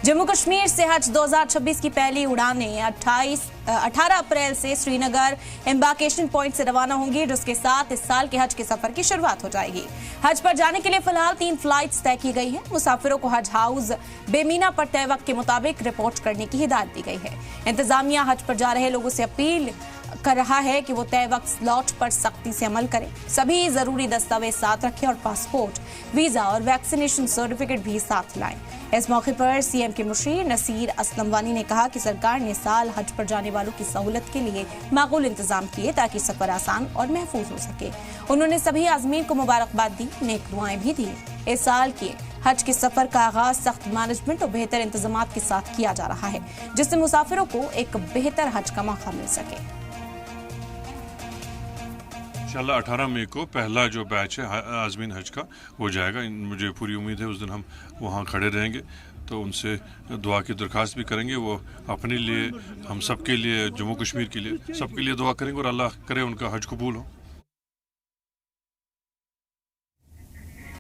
जम्मू कश्मीर से हज 2026 की पहली उड़ानें 18 अप्रैल से श्रीनगर एम्बार्केशन पॉइंट से रवाना होंगी, जिसके साथ इस साल के हज के सफर की शुरुआत हो जाएगी। हज पर जाने के लिए फिलहाल 3 फ्लाइट्स तय की गई हैं। मुसाफिरों को हज हाउस बेमीना पर तय वक्त के मुताबिक रिपोर्ट करने की हिदायत दी गई है। इंतजामिया हज पर जा रहे लोगों से अपील कर रहा है कि वो तय वक्त स्लॉट पर सख्ती से अमल करें, सभी जरूरी दस्तावेज साथ रखें और पासपोर्ट, वीजा और वैक्सीनेशन सर्टिफिकेट भी साथ लाएं। इस मौके पर सीएम के मुशीर नसीर असलम वानी ने कहा कि सरकार ने साल हज पर जाने वालों की सहूलत के लिए माकूल इंतजाम किए ताकि सफर आसान और महफूज हो सके। उन्होंने सभी आज़मीन को मुबारकबाद दी, नेक दुआएं भी दी। इस साल के हज के सफर का आगाज सख्त मैनेजमेंट और बेहतर इंतजाम के साथ किया जा रहा है, जिससे मुसाफिरों को एक बेहतर हज का मौका मिल सके। इंशाल्लाह 18 मई को पहला जो बैच है आज़मीन हज का वो जाएगा। मुझे पूरी उम्मीद है उस दिन हम वहाँ खड़े रहेंगे, तो उनसे दुआ की दरख्वास्त भी करेंगे। वो अपने लिए, हम सब के लिए, जम्मू कश्मीर के लिए, सबके लिए दुआ करेंगे और अल्लाह करे उनका हज कबूल हो।